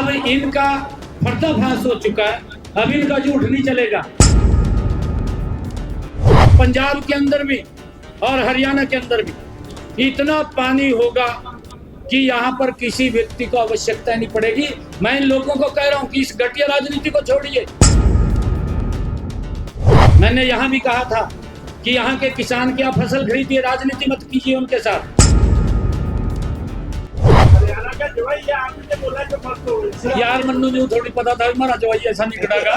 अब इनका पर्दाफाश हो चुका है, अब इनका झूठ नहीं चलेगा। पंजाब के अंदर भी और हरियाणा के अंदर भी इतना पानी होगा कि यहाँ पर किसी व्यक्ति को आवश्यकता नहीं पड़ेगी। मैं इन लोगों को कह रहा हूँ कि इस घटिया राजनीति को छोड़िए। मैंने यहाँ भी कहा था कि यहाँ के किसान की आप फसल खरीदिए, राजनीति मत कीजिए उनके साथ। यार मन्नू जी थोड़ी पता था हमारा जवाई ऐसा निकलेगा।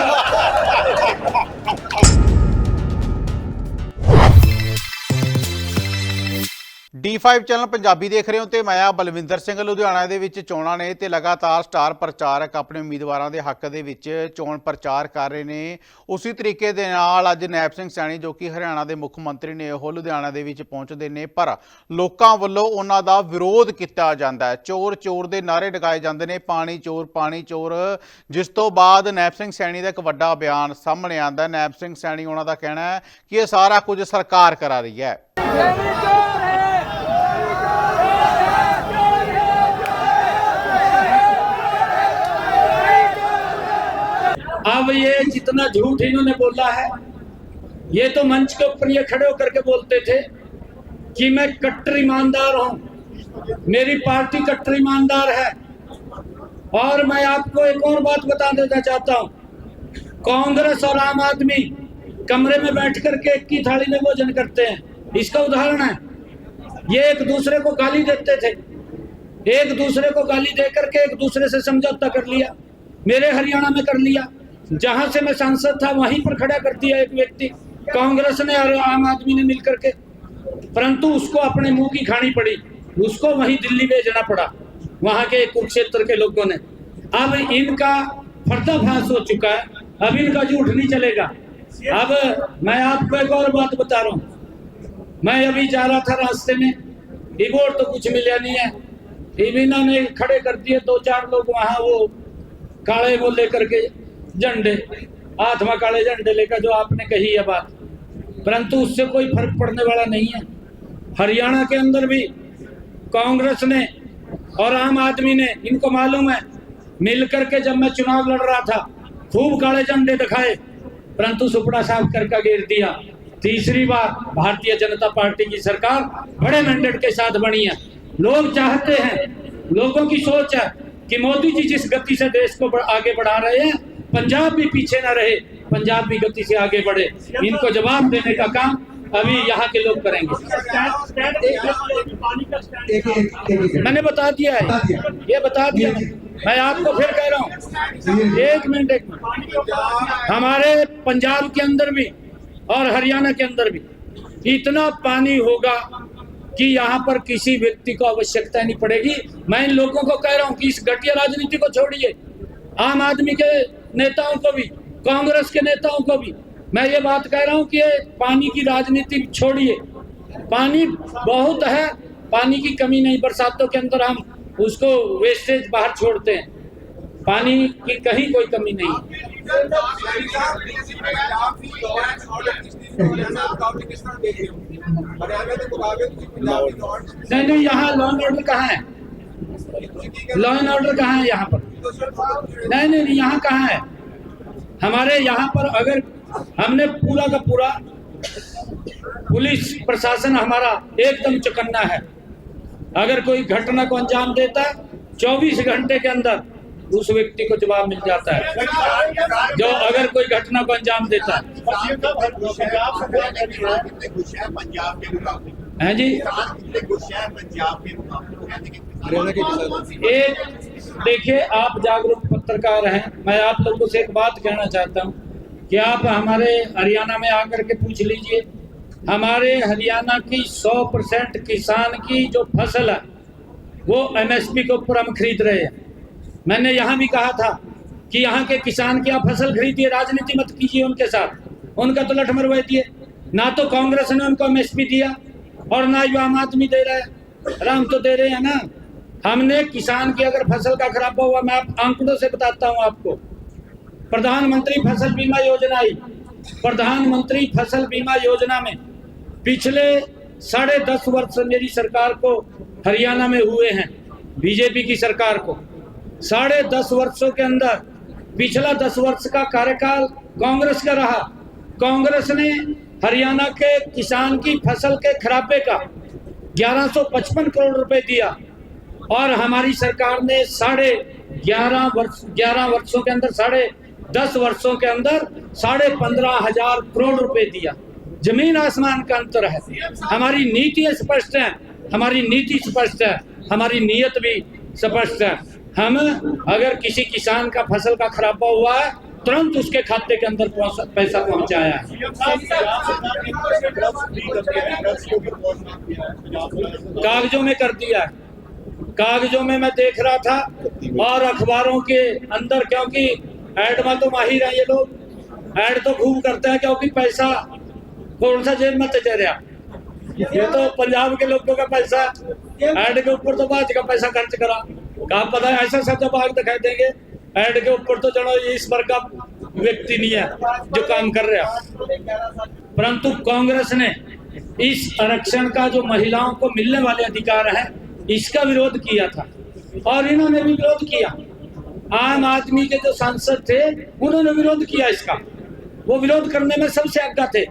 D5 ਚੈਨਲ ਪੰਜਾਬੀ ਦੇਖ ਰਹੇ ਹੋ ਤੇ ਮੈਂ ਆ ਬਲਵਿੰਦਰ ਸਿੰਘ ਲੁਧਿਆਣਾ ਦੇ ਵਿੱਚ ਚੋਣਾਂ ਨੇ ਤੇ ਲਗਾਤਾਰ ਸਟਾਰ ਪ੍ਰਚਾਰਕ ਆਪਣੇ ਉਮੀਦਵਾਰਾਂ ਦੇ ਹੱਕ ਦੇ ਵਿੱਚ ਚੋਣ ਪ੍ਰਚਾਰ ਕਰ ਰਹੇ ਨੇ। ਉਸੇ ਤਰੀਕੇ ਦੇ ਨਾਲ ਅੱਜ ਨੈਬ ਸਿੰਘ ਸੈਣੀ ਜੋ ਕਿ ਹਰਿਆਣਾ ਦੇ ਮੁੱਖ ਮੰਤਰੀ ਨੇ ਉਹ ਲੁਧਿਆਣਾ ਦੇ ਵਿੱਚ ਪਹੁੰਚਦੇ ਨੇ, ਪਰ ਲੋਕਾਂ ਵੱਲੋਂ ਉਹਨਾਂ ਦਾ ਵਿਰੋਧ ਕੀਤਾ ਜਾਂਦਾ ਹੈ। ਚੋਰ ਚੋਰ ਦੇ ਨਾਅਰੇ ਲਗਾਏ ਜਾਂਦੇ ਨੇ, ਪਾਣੀ ਚੋਰ, ਜਿਸ ਤੋਂ ਬਾਅਦ ਨੈਬ ਸਿੰਘ ਸੈਣੀ ਦਾ ਇੱਕ ਵੱਡਾ ਬਿਆਨ ਸਾਹਮਣੇ ਆਉਂਦਾ। ਨੈਬ ਸਿੰਘ ਸੈਣੀ ਉਹਨਾਂ ਦਾ ਕਹਿਣਾ ਹੈ ਕਿ ਇਹ ਸਾਰਾ ਕੁਝ ਸਰਕਾਰ ਕਰਾ ਰਹੀ ਹੈ। अब ये जितना झूठ इन्होंने बोला है, ये तो मंच के ऊपर ये खड़े होकर के बोलते थे कि मैं कट्टर ईमानदार हूं, मेरी पार्टी कट्टर ईमानदार है। और मैं आपको एक और बात बता देना चाहता हूं, कांग्रेस और आम आदमी कमरे में बैठ करके एक की थाली में भोजन करते हैं। इसका उदाहरण है, ये एक दूसरे को गाली देते थे, एक दूसरे को गाली दे करके एक दूसरे से समझौता कर लिया। मेरे हरियाणा में कर लिया, जहां से मैं सांसद था वहीं पर खड़ा कर दिया एक व्यक्ति, कांग्रेस ने और आम आदमी ने मिलकर के, परंतु उसको अपने मुंह की खानी पड़ी, उसको वहीं दिल्ली भेजना पड़ा वहां के कुरुक्षेत्र के लोगों ने। अब इनका पर्दाफाश हो चुका है, अब इनका झूठ नहीं चलेगा। अब मैं आपको एक और बात बता रहा हूँ, मैं अभी जा रहा था रास्ते में, रिपोर्ट तो कुछ मिला नहीं है, इन्होंने खड़े कर दिए 2-4 लोग वहां, वो काले वो लेकर के झंडे, हाथ में काले झंडे लेकर, जो आपने कही है बात, परंतु उससे कोई फर्क पड़ने वाला नहीं है। हरियाणा के अंदर भी कांग्रेस ने और आम आदमी ने, इनको मालूम है, मिलकर के जब मैं चुनाव लड़ रहा था खूब काले झंडे दिखाए, परंतु सुपड़ा साफ करके गिर दिया। तीसरी बार भारतीय जनता पार्टी की सरकार बड़े मैंडेट के साथ बनी है। लोग चाहते हैं, लोगों की सोच है कि मोदी जी जिस गति से देश को आगे बढ़ा रहे हैं, पंजाब भी पीछे ना रहे, पंजाब भी गति से आगे बढ़े। इनको जवाब देने का काम अभी यहाँ के लोग करेंगे। मैंने बता दिया है, ये बता दिया, मैं आपको फिर कह रहा हूँ, एक मिनट। हमारे पंजाब के अंदर भी और हरियाणा के अंदर भी इतना पानी होगा कि यहाँ पर किसी व्यक्ति को आवश्यकता नहीं पड़ेगी। मैं इन लोगों को कह रहा हूँ कि इस घटिया राजनीति को छोड़िए। आम आदमी के नेताओं को भी, कांग्रेस के नेताओं को भी मैं ये बात कह रहा हूँ कि ये पानी की राजनीति छोड़िए। पानी बहुत है, पानी की कमी नहीं, बरसातों के अंदर हम उसको वेस्टेज बाहर छोड़ते हैं, पानी की कहीं कोई कमी नहीं। नहीं, यहाँ लॉ एंड ऑर्डर कहाँ है? लॉ एंड ऑर्डर कहाँ है यहाँ पर? नहीं, यहाँ कहाँ है? हमारे यहाँ पर अगर हमने पूरा का पूरा पुलिस प्रशासन हमारा एकदम चौकन्ना है। अगर कोई घटना को अंजाम देता है 24 घंटे के अंदर उस व्यक्ति को जवाब मिल जाता है, जो अगर कोई घटना को अंजाम देता है। हैं जी, एक देखिए, आप जागरूक पत्रकार हैं, मैं आप लोगों से एक बात कहना चाहता हूं कि आप हमारे हरियाणा में आकर के पूछ लीजिए, हमारे हरियाणा की 100% किसान की जो फसल है वो MSP के ऊपर हम खरीद रहे हैं। मैंने यहाँ भी कहा था कि यहाँ के किसान की आप फसल खरीदिए, राजनीति मत कीजिए उनके साथ, उनका तो लठ मरवा दिए। ना तो कांग्रेस ने उनको MSP दिया और ना ही आम आदमी दे रहा है, राम तो दे रहे हैं ना। हमने किसान की अगर फसल का खराबा हुआ, मैं आप आंकड़ों से बताता हूँ आपको, प्रधानमंत्री फसल बीमा योजना आई, प्रधानमंत्री फसल बीमा योजना में पिछले 10.5 वर्ष मेरी सरकार को हरियाणा में हुए हैं, बीजेपी की सरकार को, 10.5 वर्षों के अंदर पिछला 10 वर्ष का कार्यकाल कांग्रेस का रहा। कांग्रेस ने हरियाणा के किसान की फसल के खराबे का 1155 करोड़ रुपए दिया और हमारी सरकार ने 11 वर्षों के अंदर 10 वर्षों के अंदर 15,500 करोड़ रुपए दिया। जमीन आसमान का अंतर है। हमारी नीति स्पष्ट है, हमारी नीति स्पष्ट है, हमारी नीयत भी स्पष्ट है। हम अगर किसी किसान का फसल का खराबा हुआ है तुरंत उसके खाते के अंदर पैसा पहुंचाया है। कागजों में कर दिया है, कागजों में मैं देख रहा था और अखबारों के अंदर, क्योंकि ऐड में तो माहिर है ये लोग, ऐड तो खूब करते हैं क्योंकि पैसा कौन सा जेब में चले रहा। ये तो पंजाब के लोगों का पैसा ऐड के ऊपर तो बात का पैसा खर्च करा, कहा पता है ऐसा सब भाग दिखाई देंगे ऐड के ऊपर तो चलो इस पर का व्यक्ति नहीं है जो काम कर रहा। परंतु कांग्रेस ने इस आरक्षण का जो महिलाओं को मिलने वाले अधिकार है इसका विरोध किया था और इन्होंने भी विरोध किया। आम आदमी के जो सांसद थे उन्होंने विरोध किया इसका, वो विरोध करने में सबसे आगे थे,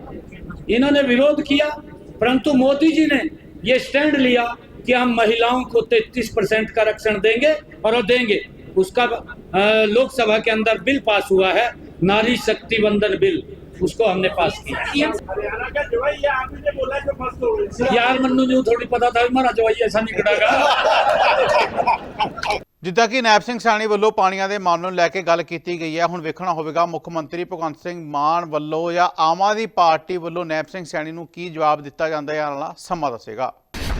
इन्होंने विरोध किया। परंतु मोदी जी ने ये स्टैंड लिया कि हम महिलाओं को 33% का आरक्षण देंगे और वो देंगे। उसका लोकसभा के अंदर बिल पास हुआ है, नारी शक्ति वंदन बिल, उसको हमने पास किया। हरियाणा का जवाई है, आपने बोला कि मस्त हो गई। यार मन्नू जी थोड़ी पता था हमारा जवाई ऐसा नहीं करेगा। ਜਿੱਦਾਂ ਕਿ ਨੈਬ ਸਿੰਘ ਸੈਣੀ ਵੱਲੋਂ ਪਾਣੀਆਂ ਦੇ ਮਾਮਲੇ ਨੂੰ ਲੈ ਕੇ ਗੱਲ ਕੀਤੀ ਗਈ ਹੈ, ਹੁਣ ਵੇਖਣਾ ਹੋਵੇਗਾ ਮੁੱਖ ਮੰਤਰੀ ਭਗਵੰਤ ਸਿੰਘ ਮਾਨ ਵੱਲੋਂ ਜਾਂ ਆਮ ਆਦਮੀ ਪਾਰਟੀ ਵੱਲੋਂ ਨੈਬ ਸਿੰਘ ਸੈਣੀ ਨੂੰ ਕੀ ਜਵਾਬ ਦਿੱਤਾ ਜਾਂਦਾ ਹੈ, ਆਉਣ ਵਾਲਾ ਸਮਾਂ ਦੱਸੇਗਾ।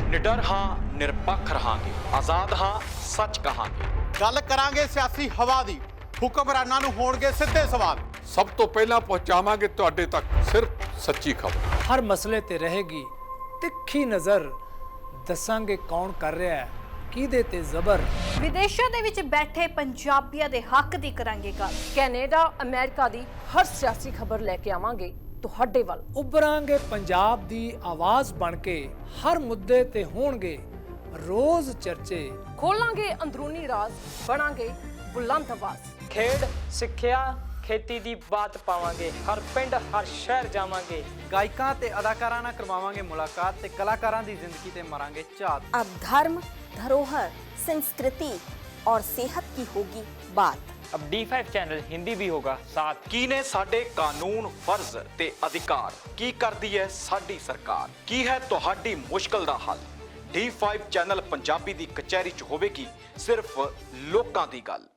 निडर हाँ निरपक्ष रहांगे, आजाद हाँ सच कहांगे। ਗੱਲ ਕਰਾਂਗੇ ਸਿਆਸੀ ਹਵਾ ਦੀ, ਹੁਕਮਰਾਨਾਂ ਨੂੰ ਹੋਣਗੇ ਸਿੱਧੇ ਸਵਾਲ। ਸਭ ਤੋਂ ਪਹਿਲਾਂ ਪਹੁੰਚਾਵਾਂਗੇ ਤੁਹਾਡੇ ਤੱਕ ਸਿਰਫ ਸੱਚੀ ਖਬਰ। हर मसले ते रहेगी तिखी नज़र, दसांगे कौन कर रहा है किहदे ते ਜ਼ਬਰ। ਵਿਦੇਸ਼ਾਂ ਦੇ ਵਿੱਚ ਬੈਠੇ ਪੰਜਾਬੀਆਂ ਦੇ ਹੱਕ ਦੀ ਕਰਾਂਗੇ ਗੱਲ। ਕੈਨੇਡਾ ਅਮਰੀਕਾ ਦੀ ਹਰ ਸਿਆਸੀ ਖਬਰ ਲੈ ਕੇ ਆਵਾਂਗੇ ਤੁਹਾਡੇ ਵੱਲ। ਉਭਰਾਂਗੇ ਪੰਜਾਬ ਦੀ ਆਵਾਜ਼ ਬਣ ਕੇ, ਹਰ ਮੁੱਦੇ ਤੇ ਹੋਣਗੇ ਰੋਜ਼ ਚਰਚੇ। ਖੋਲਾਂਗੇ ਅੰਦਰੂਨੀ ਰਾਜ਼, ਬਣਾਂਗੇ ਬੁਲੰਦ ਆਵਾਜ਼। ਖੇਡ, ਸਿੱਖਿਆ, ਖੇਤੀ ਦੀ ਬਾਤ ਪਾਵਾਂਗੇ, ਹਰ ਪਿੰਡ ਹਰ ਸ਼ਹਿਰ ਜਾਵਾਂਗੇ। ਗਾਇਕਾਂ ਤੇ ਅਦਾਕਾਰਾਂ ਨਾਲ ਕਰਵਾਵਾਂਗੇ ਮੁਲਾਕਾਤ ਤੇ ਕਲਾਕਾਰਾਂ ਦੀ ਜ਼ਿੰਦਗੀ ਤੇ ਮਾਰਾਂਗੇ ਝਾਤ। अब धर्म, धरोहर, संस्कृति और सेहत की होगी बात। अब D5 चैनल हिंदी भी होगा साथ। ਕੀ ਨੇ ਸਾਡੇ ਕਾਨੂੰਨ, ਫਰਜ਼ ਤੇ ਅਧਿਕਾਰ, ਕੀ ਕਰਦੀ ਹੈ ਸਾਡੀ ਸਰਕਾਰ, ਕੀ ਹੈ ਤੁਹਾਡੀ ਮੁਸ਼ਕਲ ਦਾ ਹੱਲ। D5 ਚੈਨਲ ਪੰਜਾਬੀ ਦੀ ਕਚਹਿਰੀ 'ਚ ਹੋਵੇਗੀ ਸਿਰਫ ਲੋਕਾਂ ਦੀ ਗੱਲ।